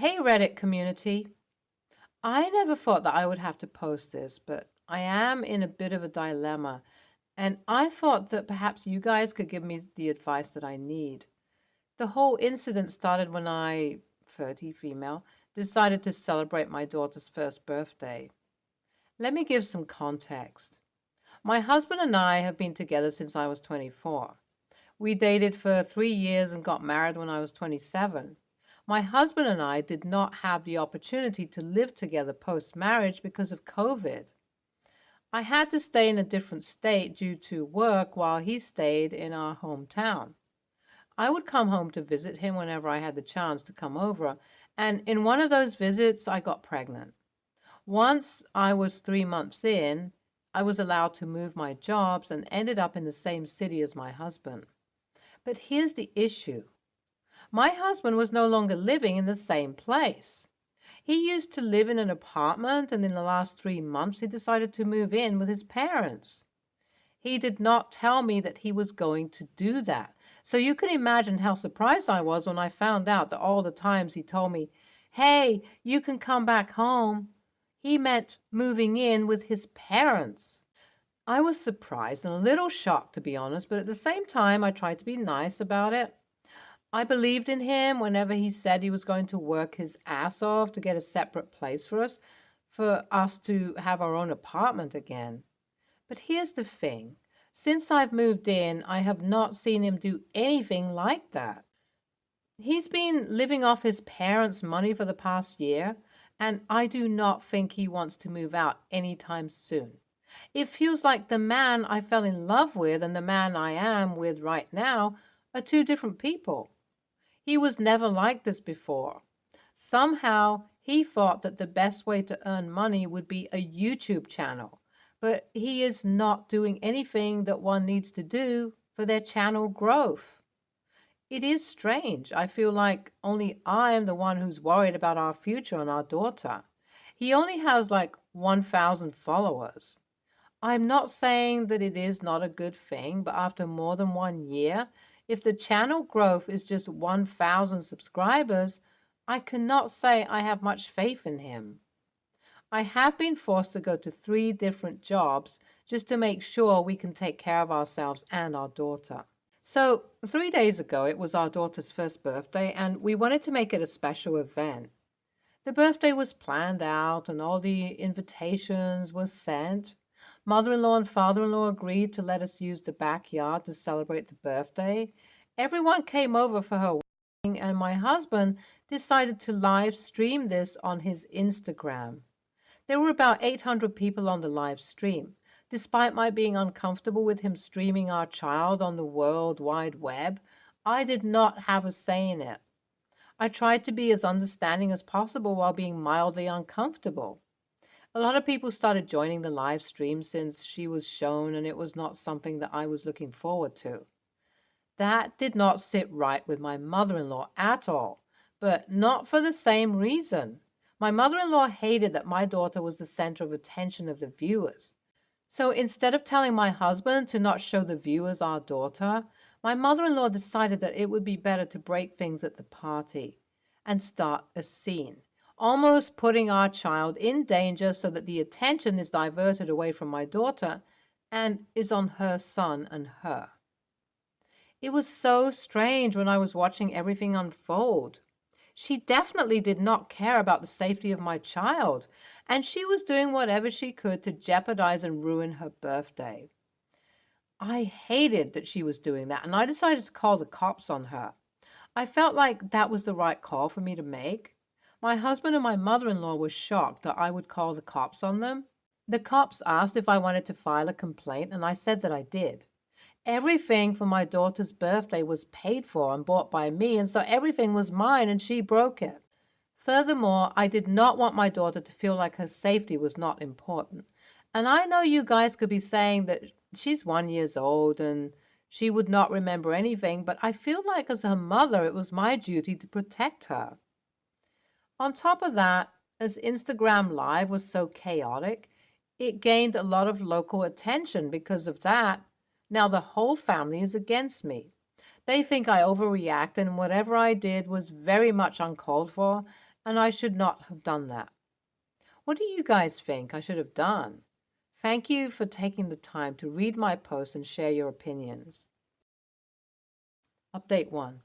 Hey Reddit community. I never thought that I would have to post this, but I am in a bit of a dilemma, and I thought that perhaps you guys could give me the advice that I need. The whole incident started when I, 30 female, decided to celebrate my daughter's first birthday. Let me give some context. My husband and I have been together since I was 24. We dated for 3 years and got married when I was 27. My husband and I did not have the opportunity to live together post marriage because of COVID. I had to stay in a different state due to work while he stayed in our hometown. I would come home to visit him whenever I had the chance to come over, and in one of those visits, I got pregnant. Once I was 3 months in, I was allowed to move my jobs and ended up in the same city as my husband. But here's the issue. My husband was no longer living in the same place. He used to live in an apartment, and in the last 3 months, he decided to move in with his parents. He did not tell me that he was going to do that. So you can imagine how surprised I was when I found out that all the times he told me, "Hey, you can come back home," he meant moving in with his parents. I was surprised and a little shocked, to be honest, but at the same time, I tried to be nice about it. I believed in him whenever he said he was going to work his ass off to get a separate place for us to have our own apartment again. But here's the thing. Since I've moved in, I have not seen him do anything like that. He's been living off his parents' money for the past year, and I do not think he wants to move out anytime soon. It feels like the man I fell in love with and the man I am with right now are two different people. He was never like this before. Somehow, he thought that the best way to earn money would be a YouTube channel, but he is not doing anything that one needs to do for their channel growth. It is strange. I feel like only I am the one who's worried about our future and our daughter. He only has like 1,000 followers. I'm not saying that it is not a good thing, but after more than 1 year, if the channel growth is just 1,000 subscribers, I cannot say I have much faith in him. I have been forced to go to 3 different jobs just to make sure we can take care of ourselves and our daughter. So, 3 days ago, it was our daughter's first birthday, and we wanted to make it a special event. The birthday was planned out, and all the invitations were sent. Mother-in-law and father-in-law agreed to let us use the backyard to celebrate the birthday. Everyone came over for her wedding, and my husband decided to live stream this on his Instagram. There were about 800 people on the live stream. Despite my being uncomfortable with him streaming our child on the World Wide Web, I did not have a say in it. I tried to be as understanding as possible while being mildly uncomfortable. A lot of people started joining the live stream since she was shown, and it was not something that I was looking forward to. That did not sit right with my mother-in-law at all, but not for the same reason. My mother-in-law hated that my daughter was the center of attention of the viewers. So instead of telling my husband to not show the viewers our daughter, my mother-in-law decided that it would be better to break things at the party and start a scene, almost putting our child in danger so that the attention is diverted away from my daughter and is on her son and her. It was so strange when I was watching everything unfold. She definitely did not care about the safety of my child, and she was doing whatever she could to jeopardize and ruin her birthday. I hated that she was doing that, and I decided to call the cops on her. I felt like that was the right call for me to make. My husband and my mother-in-law were shocked that I would call the cops on them. The cops asked if I wanted to file a complaint, and I said that I did. Everything for my daughter's birthday was paid for and bought by me, and so everything was mine, and she broke it. Furthermore, I did not want my daughter to feel like her safety was not important. And I know you guys could be saying that she's 1 year old and she would not remember anything, but I feel like as her mother, it was my duty to protect her. On top of that, as Instagram Live was so chaotic, it gained a lot of local attention because of that. Now the whole family is against me. They think I overreacted and whatever I did was very much uncalled for, and I should not have done that. What do you guys think I should have done? Thank you for taking the time to read my post and share your opinions. Update 1.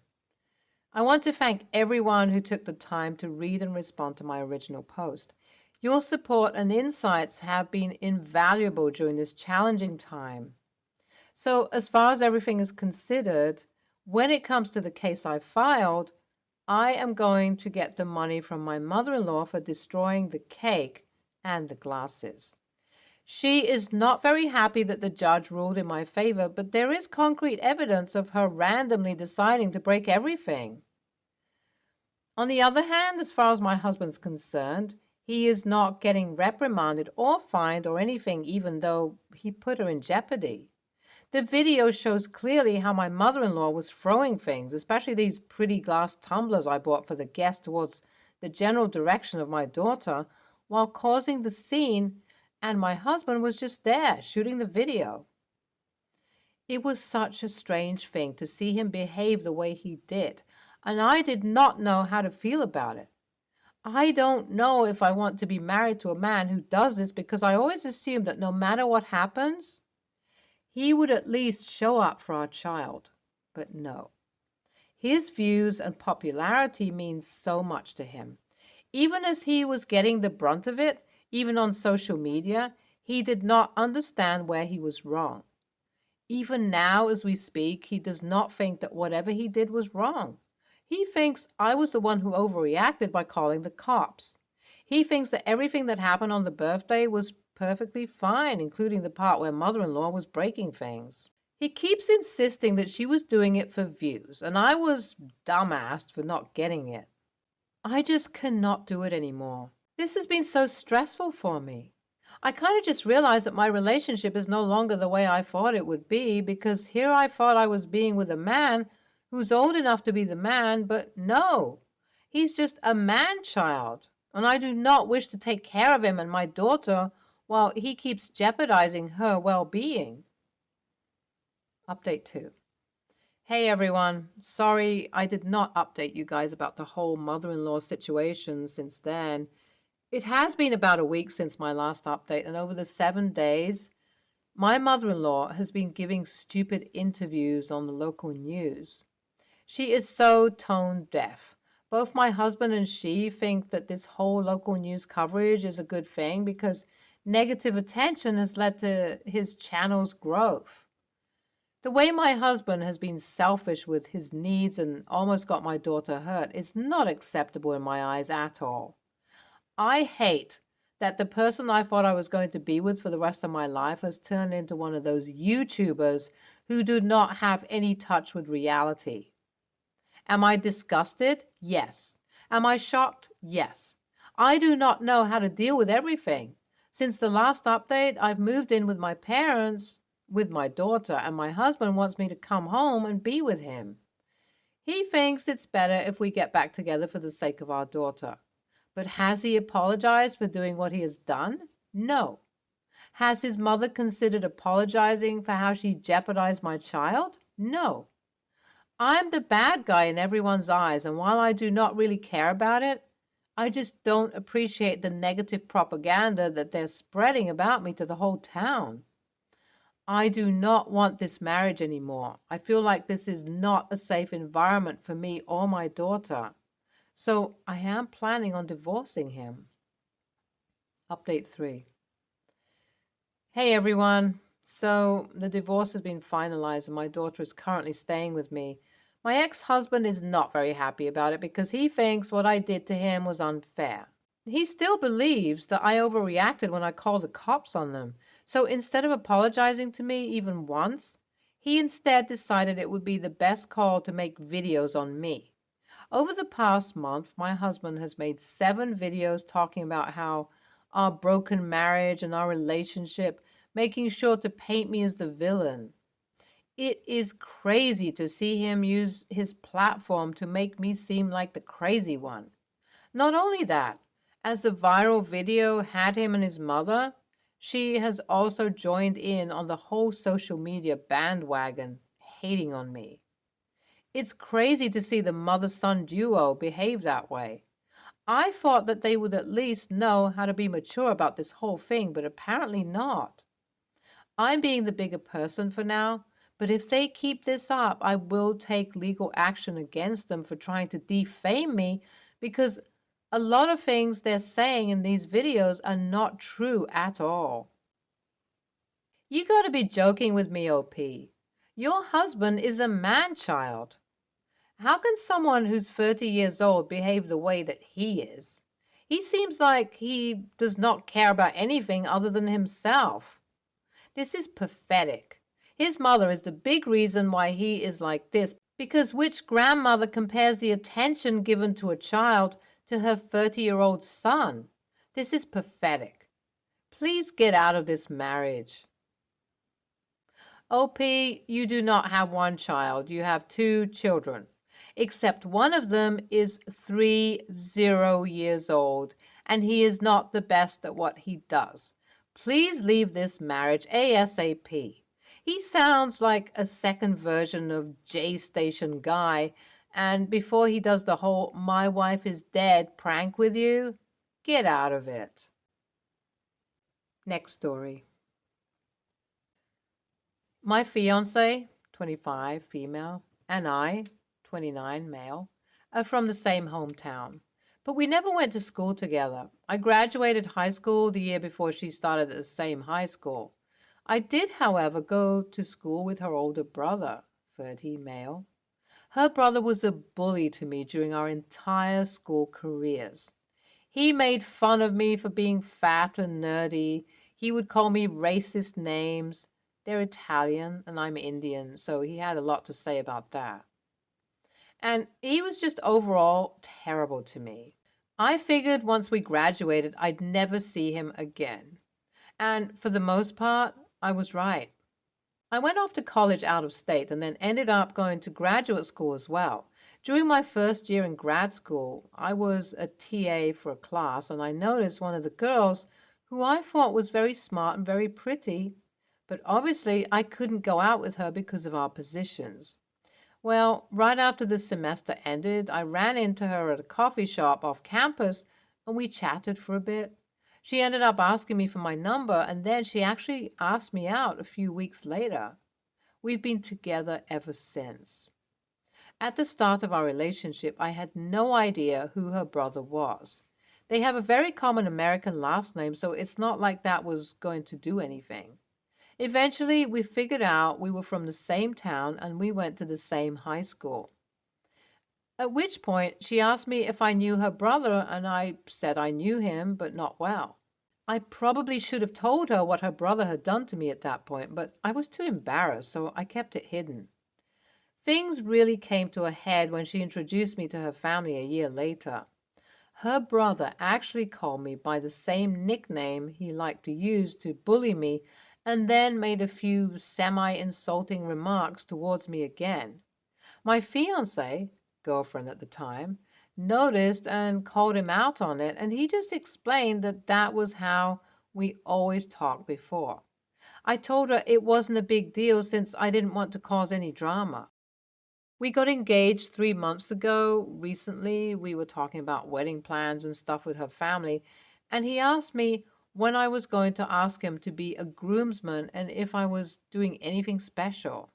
I want to thank everyone who took the time to read and respond to my original post. Your support and insights have been invaluable during this challenging time. So, as far as everything is considered, when it comes to the case I filed, I am going to get the money from my mother-in-law for destroying the cake and the glasses. She is not very happy that the judge ruled in my favor, but there is concrete evidence of her randomly deciding to break everything. On the other hand, as far as my husband's concerned, he is not getting reprimanded or fined or anything, even though he put her in jeopardy. The video shows clearly how my mother-in-law was throwing things, especially these pretty glass tumblers I bought for the guests, towards the general direction of my daughter, while causing the scene, and my husband was just there shooting the video. It was such a strange thing to see him behave the way he did, and I did not know how to feel about it. I don't know if I want to be married to a man who does this, because I always assume that no matter what happens, he would at least show up for our child. But no. His views and popularity means so much to him. Even as he was getting the brunt of it, even on social media, he did not understand where he was wrong. Even now, as we speak, he does not think that whatever he did was wrong. He thinks I was the one who overreacted by calling the cops. He thinks that everything that happened on the birthday was perfectly fine, including the part where mother-in-law was breaking things. He keeps insisting that she was doing it for views, and I was dumbassed for not getting it. I just cannot do it anymore. This has been so stressful for me. I kind of just realized that my relationship is no longer the way I thought it would be, because here I thought I was being with a man who's old enough to be the man, but no, he's just a man-child, and I do not wish to take care of him and my daughter while he keeps jeopardizing her well-being. Update 2. Hey everyone, sorry I did not update you guys about the whole mother-in-law situation since then. It has been about a week since my last update, and over the 7 days, my mother-in-law has been giving stupid interviews on the local news. She is so tone deaf. Both my husband and she think that this whole local news coverage is a good thing because negative attention has led to his channel's growth. The way my husband has been selfish with his needs and almost got my daughter hurt is not acceptable in my eyes at all. I hate that the person I thought I was going to be with for the rest of my life has turned into one of those YouTubers who do not have any touch with reality. Am I disgusted? Yes. Am I shocked? Yes. I do not know how to deal with everything. Since the last update, I've moved in with my parents, with my daughter, and my husband wants me to come home and be with him. He thinks it's better if we get back together for the sake of our daughter. But has he apologized for doing what he has done? No. Has his mother considered apologizing for how she jeopardized my child? No. I'm the bad guy in everyone's eyes, and while I do not really care about it, I just don't appreciate the negative propaganda that they're spreading about me to the whole town. I do not want this marriage anymore. I feel like this is not a safe environment for me or my daughter. So I am planning on divorcing him. Update 3. Hey everyone. So the divorce has been finalized and my daughter is currently staying with me. My ex-husband is not very happy about it because he thinks what I did to him was unfair. He still believes that I overreacted when I called the cops on them. So instead of apologizing to me even once, he instead decided it would be the best call to make videos on me. Over the past month, my husband has made 7 videos talking about how our broken marriage and our relationship, making sure to paint me as the villain. It is crazy to see him use his platform to make me seem like the crazy one. Not only that, as the viral video had him and his mother, she has also joined in on the whole social media bandwagon, hating on me. It's crazy to see the mother-son duo behave that way. I thought that they would at least know how to be mature about this whole thing, but apparently not. I'm being the bigger person for now, but if they keep this up, I will take legal action against them for trying to defame me because a lot of things they're saying in these videos are not true at all. You gotta be joking with me, OP. Your husband is a man-child. How can someone who's 30 years old behave the way that he is? He seems like he does not care about anything other than himself. This is pathetic. His mother is the big reason why he is like this, because which grandmother compares the attention given to a child to her 30-year-old son? This is pathetic. Please get out of this marriage. OP, you do not have one child. You have two children, except one of them is 30 years old, and he is not the best at what he does. Please leave this marriage ASAP. He sounds like a second version of J Station Guy, and before he does the whole "my wife is dead" prank with you, get out of it. Next story. My fiance, 25, female, and I, 29, male, are from the same hometown, but we never went to school together. I graduated high school the year before she started at the same high school. I did, however, go to school with her older brother, 30, male. Her brother was a bully to me during our entire school careers. He made fun of me for being fat and nerdy. He would call me racist names. They're Italian and I'm Indian, so he had a lot to say about that. And he was just overall terrible to me. I figured once we graduated, I'd never see him again. And for the most part, I was right. I went off to college out of state and then ended up going to graduate school as well. During my first year in grad school, I was a TA for a class and I noticed one of the girls who I thought was very smart and very pretty, but obviously I couldn't go out with her because of our positions. Well, right after the semester ended, I ran into her at a coffee shop off campus and we chatted for a bit. She ended up asking me for my number and then she actually asked me out a few weeks later. We've been together ever since. At the start of our relationship, I had no idea who her brother was. They have a very common American last name, so it's not like that was going to do anything. Eventually, we figured out we were from the same town and we went to the same high school. At which point, she asked me if I knew her brother, and I said I knew him, but not well. I probably should have told her what her brother had done to me at that point, but I was too embarrassed, so I kept it hidden. Things really came to a head when she introduced me to her family a year later. Her brother actually called me by the same nickname he liked to use to bully me and then made a few semi-insulting remarks towards me again. My fiancé, girlfriend at the time, noticed and called him out on it, and he just explained that that was how we always talked before. I told her it wasn't a big deal since I didn't want to cause any drama. We got engaged 3 months ago. Recently, we were talking about wedding plans and stuff with her family, and he asked me when I was going to ask him to be a groomsman and if I was doing anything special.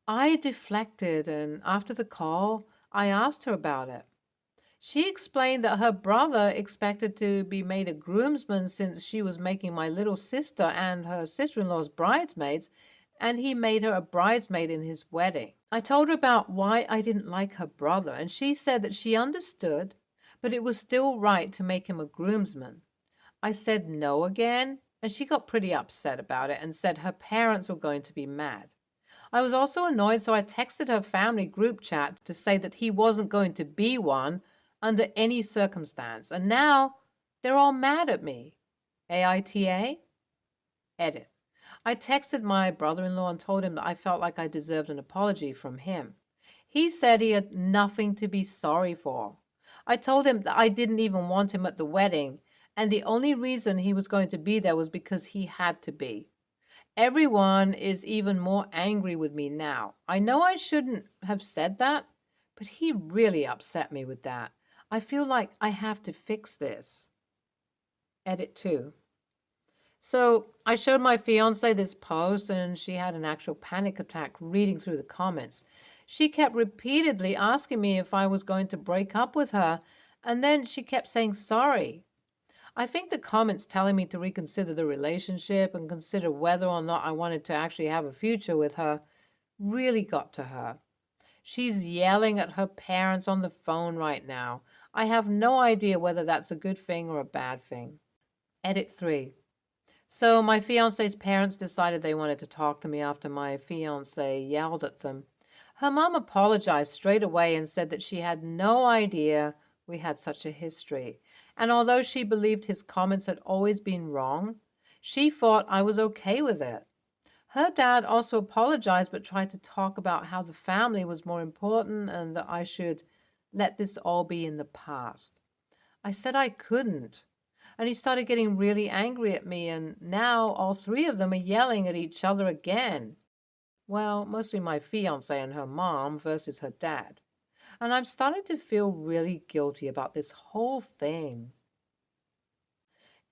I deflected, and after the call, I asked her about it. She explained that her brother expected to be made a groomsman since she was making my little sister and her sister-in-law's bridesmaids, and he made her a bridesmaid in his wedding. I told her about why I didn't like her brother, and she said that she understood, but it was still right to make him a groomsman. I said no again, and she got pretty upset about it and said her parents were going to be mad. I was also annoyed, so I texted her family group chat to say that he wasn't going to be one under any circumstance, and now they're all mad at me. AITA? Edit. I texted my brother-in-law and told him that I felt like I deserved an apology from him. He said he had nothing to be sorry for. I told him that I didn't even want him at the wedding, and the only reason he was going to be there was because he had to be. Everyone is even more angry with me now. I know I shouldn't have said that, but he really upset me with that. I feel like I have to fix this. Edit 2. So I showed my fiance this post, and she had an actual panic attack reading through the comments. She kept repeatedly asking me if I was going to break up with her, and then she kept saying sorry. I think the comments telling me to reconsider the relationship and consider whether or not I wanted to actually have a future with her really got to her. She's yelling at her parents on the phone right now. I have no idea whether that's a good thing or a bad thing. Edit 3. So my fiance's parents decided they wanted to talk to me after my fiance yelled at them. Her mom apologized straight away and said that she had no idea we had such a history. And although she believed his comments had always been wrong, she thought I was okay with it. Her dad also apologized but tried to talk about how the family was more important and that I should let this all be in the past. I said I couldn't. And he started getting really angry at me, and now all three of them are yelling at each other again. Well, mostly my fiance and her mom versus her dad. And I'm starting to feel really guilty about this whole thing.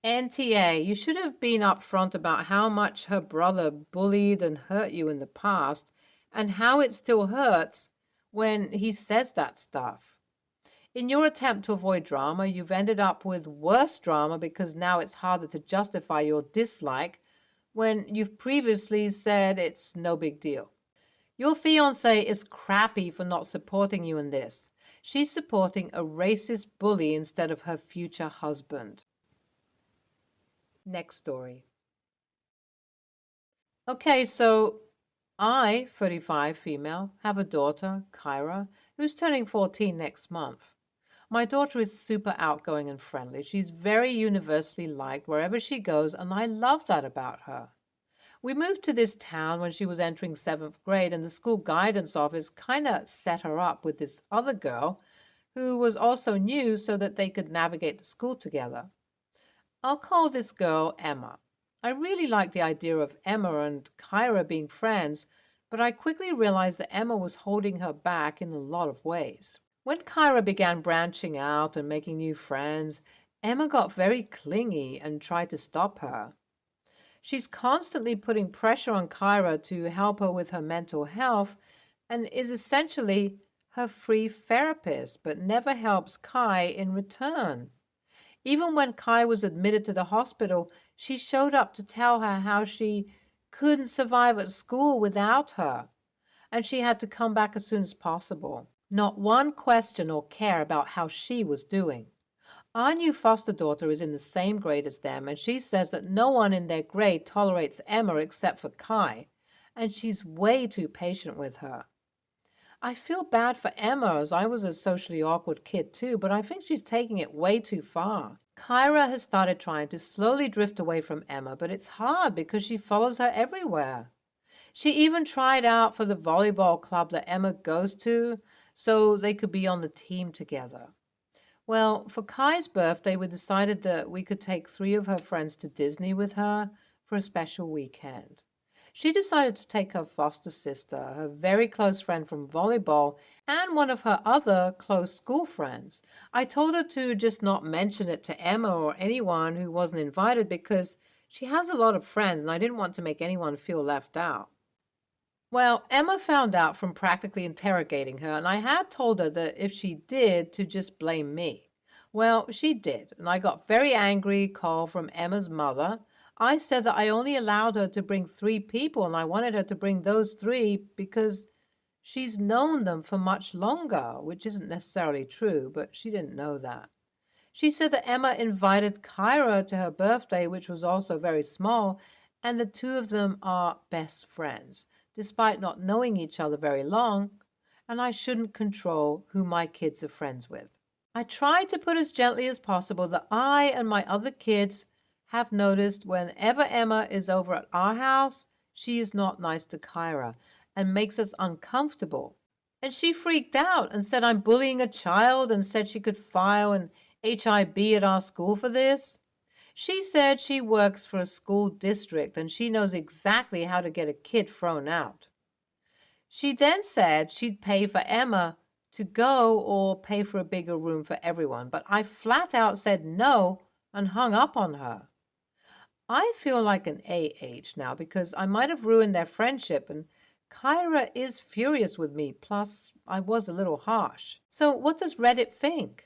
NTA, you should have been upfront about how much her brother bullied and hurt you in the past, and how it still hurts when he says that stuff. In your attempt to avoid drama, you've ended up with worse drama because now it's harder to justify your dislike when you've previously said it's no big deal. Your fiancée is crappy for not supporting you in this. She's supporting a racist bully instead of her future husband. Next story. Okay, so I, 35 female, have a daughter, Kyra, who's turning 14 next month. My daughter is super outgoing and friendly. She's very universally liked wherever she goes, and I love that about her. We moved to this town when she was entering 7th grade, and the school guidance office kind of set her up with this other girl who was also new so that they could navigate the school together. I'll call this girl Emma. I really liked the idea of Emma and Kyra being friends, but I quickly realized that Emma was holding her back in a lot of ways. When Kyra began branching out and making new friends, Emma got very clingy and tried to stop her. She's constantly putting pressure on Kyra to help her with her mental health and is essentially her free therapist, but never helps Kai in return. Even when Kai was admitted to the hospital, she showed up to tell her how she couldn't survive at school without her, and she had to come back as soon as possible. Not one question or care about how she was doing. Our new foster daughter is in the same grade as them, and she says that no one in their grade tolerates Emma except for Kai, and she's way too patient with her. I feel bad for Emma, as I was a socially awkward kid too, but I think she's taking it way too far. Kyra has started trying to slowly drift away from Emma, but it's hard because she follows her everywhere. She even tried out for the volleyball club that Emma goes to so they could be on the team together. Well, for Kai's birthday, we decided that we could take 3 of her friends to Disney with her for a special weekend. She decided to take her foster sister, her very close friend from volleyball, and one of her other close school friends. I told her to just not mention it to Emma or anyone who wasn't invited because she has a lot of friends and I didn't want to make anyone feel left out. Well, Emma found out from practically interrogating her, and I had told her that if she did, to just blame me. Well, she did, and I got very angry call from Emma's mother. I said that I only allowed her to bring 3 people, and I wanted her to bring those 3 because she's known them for much longer, which isn't necessarily true, but she didn't know that. She said that Emma invited Kyra to her birthday, which was also very small, and the 2 of them are best friends, despite not knowing each other very long, and I shouldn't control who my kids are friends with. I tried to put as gently as possible that I and my other kids have noticed whenever Emma is over at our house, she is not nice to Kyra and makes us uncomfortable. And she freaked out and said I'm bullying a child and said she could file an HIB at our school for this. She said she works for a school district and she knows exactly how to get a kid thrown out. She then said she'd pay for Emma to go or pay for a bigger room for everyone, but I flat out said no and hung up on her. I feel like an AH now because I might have ruined their friendship, and Kyra is furious with me, plus I was a little harsh. So what does Reddit think?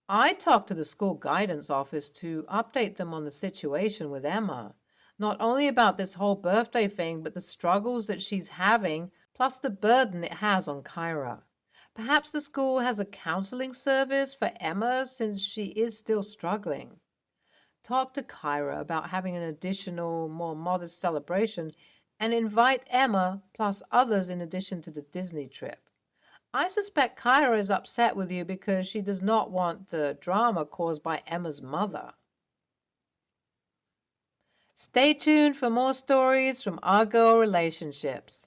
I talked to the school guidance office to update them on the situation with Emma. Not only about this whole birthday thing, but the struggles that she's having, plus the burden it has on Kyra. Perhaps the school has a counseling service for Emma since she is still struggling. Talk to Kyra about having an additional, more modest celebration and invite Emma plus others in addition to the Disney trip. I suspect Kyra is upset with you because she does not want the drama caused by Emma's mother. Stay tuned for more stories from our girl relationships.